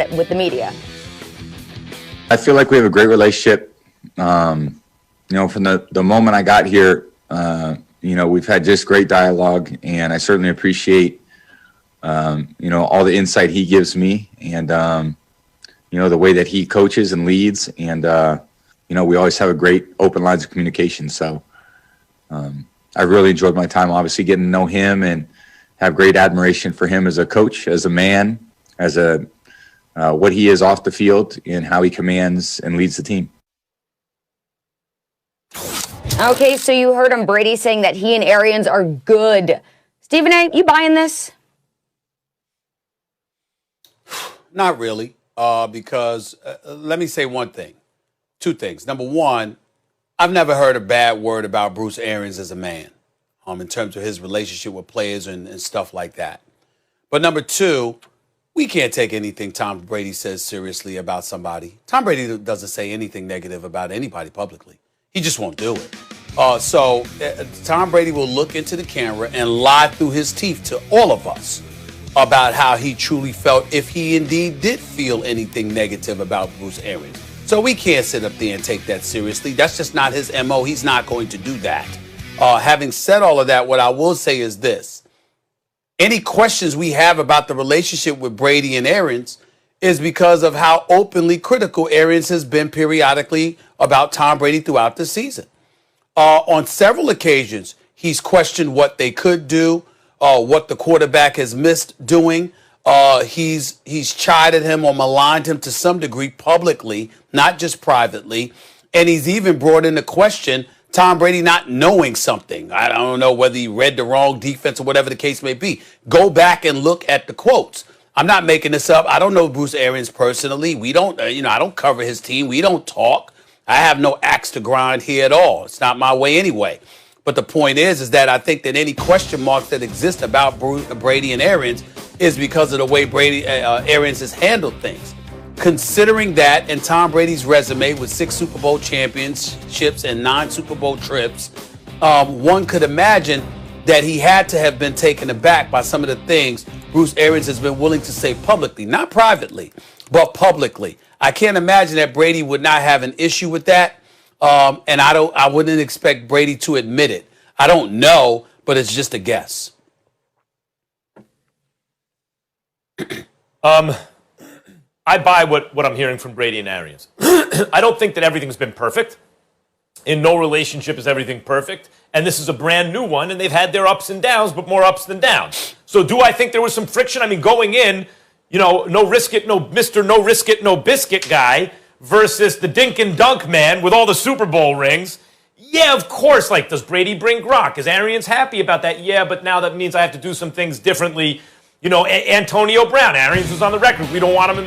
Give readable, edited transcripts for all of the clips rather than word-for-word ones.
it with the media? I feel like we have a great relationship. From the moment I got here, we've had just great dialogue, and I certainly appreciate, all the insight he gives me, and, the way that he coaches and leads. And, we always have a great open lines of communication. So I really enjoyed my time, obviously, getting to know him and have great admiration for him as a coach, as a man, as what he is off the field, and how he commands and leads the team. Okay, so you heard him, Brady, saying that he and Arians are good. Stephen A., you buying this? Not really, because let me say two things. Number one, I've never heard a bad word about Bruce Arians as a man, in terms of his relationship with players and stuff like that. But number two, we can't take anything Tom Brady says seriously about somebody. Tom Brady doesn't say anything negative about anybody publicly. He just won't do it. So Tom Brady will look into the camera and lie through his teeth to all of us about how he truly felt, if he indeed did feel anything negative about Bruce Arians. So we can't sit up there and take that seriously. That's just not his MO. He's not going to do that. Having said all of that, what I will say is this. Any questions we have about the relationship with Brady and Arians is because of how openly critical Arians has been periodically about Tom Brady throughout the season. On several occasions, he's questioned what they could do, what the quarterback has missed doing. He's chided him or maligned him to some degree publicly, not just privately. And he's even brought into question Tom Brady not knowing something. I don't know whether he read the wrong defense or whatever the case may be. Go back and look at the quotes. I'm not making this up. I don't know Bruce Arians personally. We don't, I don't cover his team. We don't talk. I have no axe to grind here at all. It's not my way anyway. But the point is that I think that any question marks that exist about Brady and Arians is because of the way Arians has handled things. Considering that and Tom Brady's resume with 6 Super Bowl championships and 9 Super Bowl trips, one could imagine that he had to have been taken aback by some of the things Bruce Arians has been willing to say publicly, not privately, but publicly. I can't imagine that Brady would not have an issue with that. And I wouldn't expect Brady to admit it. I don't know, but it's just a guess. I buy what I'm hearing from Brady and Arians. I don't think that everything's been perfect. In no relationship is everything perfect. And this is a brand new one, and they've had their ups and downs, but more ups than downs. So do I think there was some friction? I mean, going in, no risk it, no Mr. No risk it, no biscuit guy versus the dink and dunk man with all the Super Bowl rings. Yeah, of course. Like, does Brady bring Gronk? Is Arians happy about that? Yeah, but now that means I have to do some things differently. Antonio Brown, Arians was on the record. We don't want him in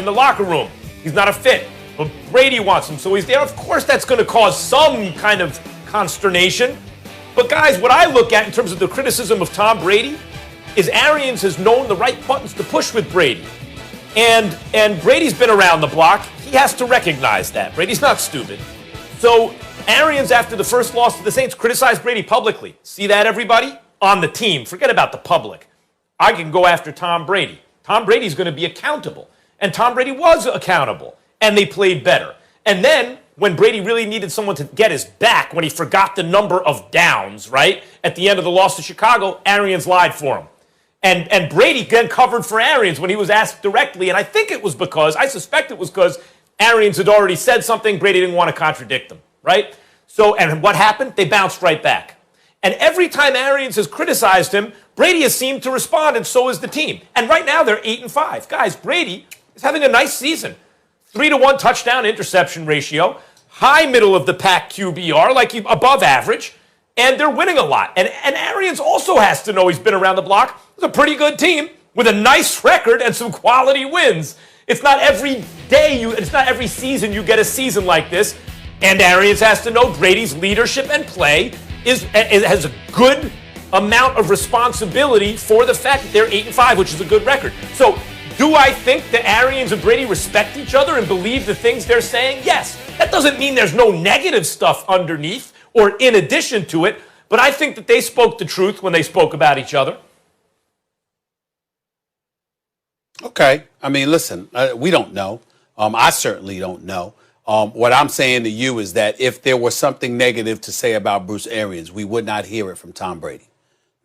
the locker room. He's not a fit. But Brady wants him, so he's there. Of course, that's going to cause some kind of consternation. But guys, what I look at in terms of the criticism of Tom Brady is Arians has known the right buttons to push with Brady. And Brady's been around the block. He has to recognize that. Brady's not stupid. So Arians, after the first loss to the Saints, criticized Brady publicly. See that, everybody? On the team. Forget about the public. I can go after Tom Brady. Tom Brady's going to be accountable. And Tom Brady was accountable. And they played better. And then, when Brady really needed someone to get his back, when he forgot the number of downs, right, at the end of the loss to Chicago, Arians lied for him. And Brady then covered for Arians when he was asked directly, and I suspect it was because Arians had already said something, Brady didn't want to contradict him, right? So, and what happened? They bounced right back. And every time Arians has criticized him, Brady has seemed to respond, and so has the team. And right now, they're 8-5. Guys, Brady is having a nice season. 3-to-1 touchdown interception ratio, high middle of the pack QBR, like above average, and they're winning a lot. And Arians also has to know he's been around the block. It's a pretty good team with a nice record and some quality wins. It's not every season you get a season like this. And Arians has to know Brady's leadership and play has a good amount of responsibility for the fact that they're 8-5, which is a good record. So, do I think that Arians and Brady respect each other and believe the things they're saying? Yes. That doesn't mean there's no negative stuff underneath or in addition to it, but I think that they spoke the truth when they spoke about each other. Okay. I mean, listen, we don't know. I certainly don't know. What I'm saying to you is that if there was something negative to say about Bruce Arians, we would not hear it from Tom Brady.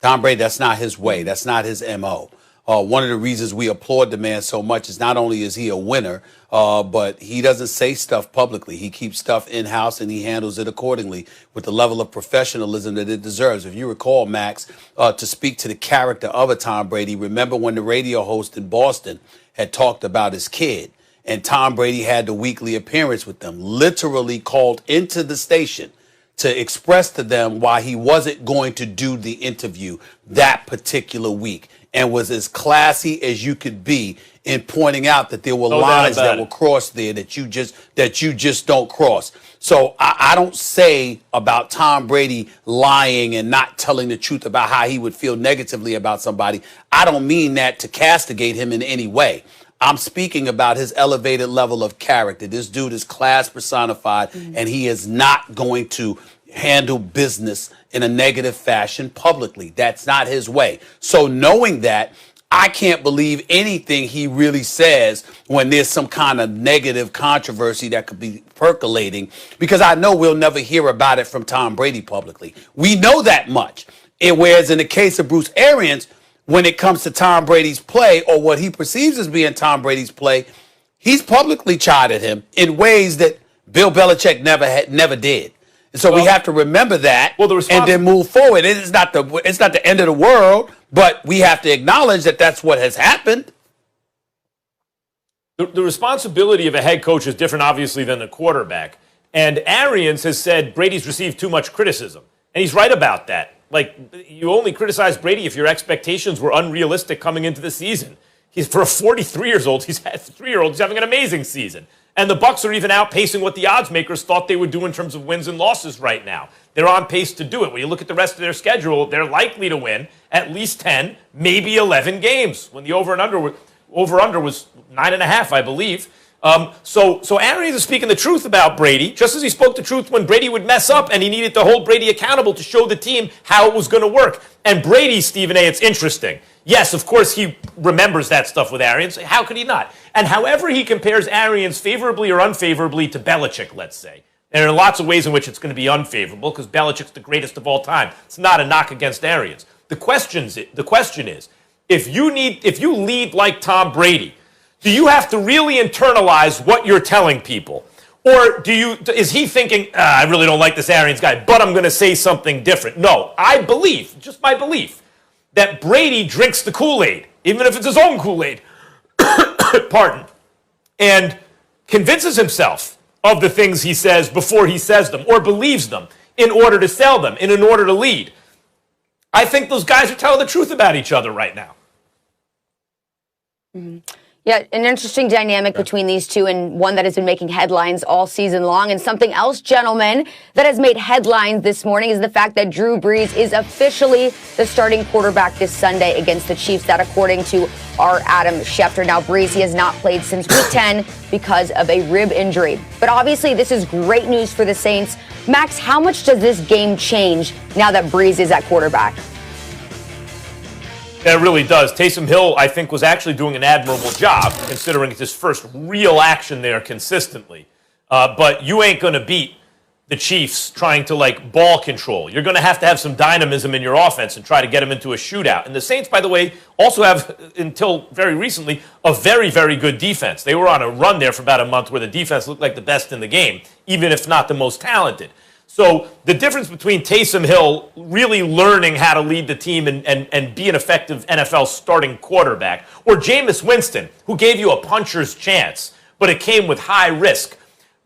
Tom Brady, that's not his way. That's not his MO. One of the reasons we applaud the man so much is not only is he a winner, but he doesn't say stuff publicly. He keeps stuff in-house and he handles it accordingly with the level of professionalism that it deserves. If you recall, Max, to speak to the character of a Tom Brady, remember when the radio host in Boston had talked about his kid and Tom Brady had the weekly appearance with them, literally called into the station to express to them why he wasn't going to do the interview that particular week, and was as classy as you could be in pointing out that there were lines that were crossed there that you just don't cross. So I don't say about Tom Brady lying and not telling the truth about how he would feel negatively about somebody. I don't mean that to castigate him in any way. I'm speaking about his elevated level of character. This dude is class personified, and he is not going to handle business in a negative fashion publicly. That's not his way. So knowing that, I can't believe anything he really says when there's some kind of negative controversy that could be percolating, because I know we'll never hear about it from Tom Brady publicly. We know that much. Whereas in the case of Bruce Arians, when it comes to Tom Brady's play or what he perceives as being Tom Brady's play, he's publicly chided him in ways that Bill Belichick never did. And so we have to remember that and then move forward. It's not the end of the world, but we have to acknowledge that that's what has happened. The responsibility of a head coach is different, obviously, than the quarterback. And Arians has said Brady's received too much criticism. And he's right about that. Like, you only criticize Brady if your expectations were unrealistic coming into the season. For a 43-year-old, he's having an amazing season. And the Bucs are even outpacing what the odds makers thought they would do in terms of wins and losses right now. They're on pace to do it. When you look at the rest of their schedule, they're likely to win at least 10, maybe 11 games. When the over-under was 9.5, I believe. So Arians is speaking the truth about Brady, just as he spoke the truth when Brady would mess up and he needed to hold Brady accountable to show the team how it was going to work. And Brady, Stephen A., it's interesting. Yes, of course, he remembers that stuff with Arians. How could he not? And however he compares Arians favorably or unfavorably to Belichick, let's say, and there are lots of ways in which it's going to be unfavorable because Belichick's the greatest of all time. It's not a knock against Arians. The question is, if you lead like Tom Brady, do you have to really internalize what you're telling people? Or is he thinking, I really don't like this Arians guy, but I'm going to say something different? No, I believe, just my belief, that Brady drinks the Kool-Aid, even if it's his own Kool-Aid, pardon, and convinces himself of the things he says before he says them, or believes them in order to sell them, and in order to lead. I think those guys are telling the truth about each other right now. Mm-hmm. Yeah, an interesting dynamic between these two, and one that has been making headlines all season long. And something else, gentlemen, that has made headlines this morning is the fact that Drew Brees is officially the starting quarterback this Sunday against the Chiefs. That, according to our Adam Schefter. Now, Brees, he has not played since Week 10 because of a rib injury. But obviously, this is great news for the Saints. Max, how much does this game change now that Brees is at quarterback? That really does. Taysom Hill, I think, was actually doing an admirable job, considering it's his first real action there consistently. But you ain't going to beat the Chiefs trying to, ball control. You're going to have some dynamism in your offense and try to get them into a shootout. And the Saints, by the way, also have, until very recently, a very, very good defense. They were on a run there for about a month where the defense looked like the best in the game, even if not the most talented. So the difference between Taysom Hill really learning how to lead the team and be an effective NFL starting quarterback, or Jameis Winston, who gave you a puncher's chance, but it came with high risk,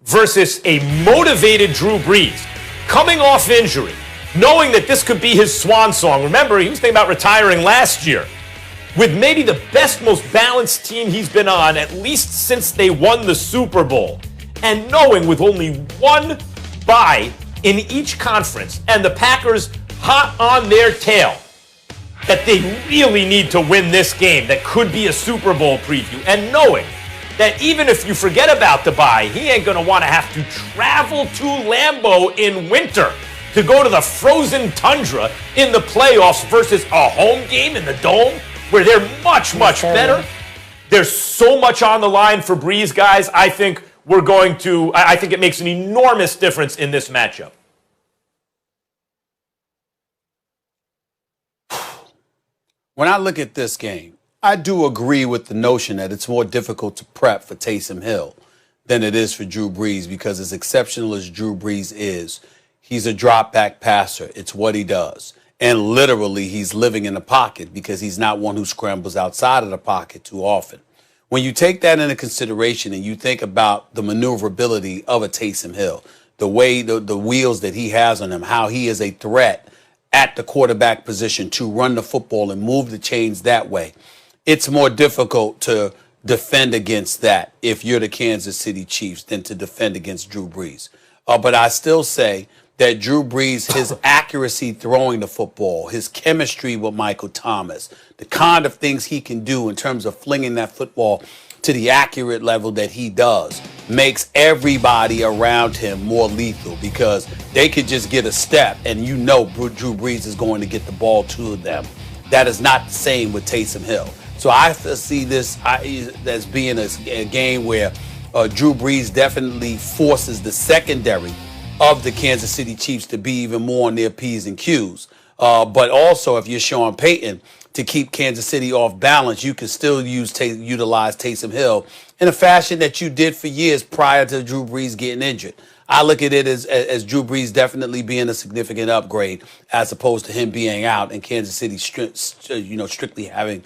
versus a motivated Drew Brees, coming off injury, knowing that this could be his swan song. Remember, he was thinking about retiring last year, with maybe the best, most balanced team he's been on, at least since they won the Super Bowl, and knowing with only one bye in each conference, and the Packers hot on their tail, that they really need to win this game that could be a Super Bowl preview, and knowing that even if you forget about the bye, he ain't going to want to have to travel to Lambeau in winter to go to the frozen tundra in the playoffs versus a home game in the Dome where they're much, much better. There's so much on the line for Breeze, guys. I think I think it makes an enormous difference in this matchup. When I look at this game, I do agree with the notion that it's more difficult to prep for Taysom Hill than it is for Drew Brees, because as exceptional as Drew Brees is, he's a drop back passer. It's what he does. And literally, he's living in the pocket because he's not one who scrambles outside of the pocket too often. When you take that into consideration and you think about the maneuverability of a Taysom Hill, the way the wheels that he has on him, how he is a threat at the quarterback position to run the football and move the chains that way, it's more difficult to defend against that if you're the Kansas City Chiefs than to defend against Drew Brees. But I still say that Drew Brees, his accuracy throwing the football, his chemistry with Michael Thomas, the kind of things he can do in terms of flinging that football to the accurate level that he does, makes everybody around him more lethal, because they could just get a step and Drew Brees is going to get the ball to them. That is not the same with Taysom Hill. So I see this as being a game where Drew Brees definitely forces the secondary of the Kansas City Chiefs to be even more on their P's and Q's. But also, if you're Sean Payton, to keep Kansas City off balance, you can still utilize Taysom Hill in a fashion that you did for years prior to Drew Brees getting injured. I look at it as Drew Brees definitely being a significant upgrade as opposed to him being out and Kansas City strictly having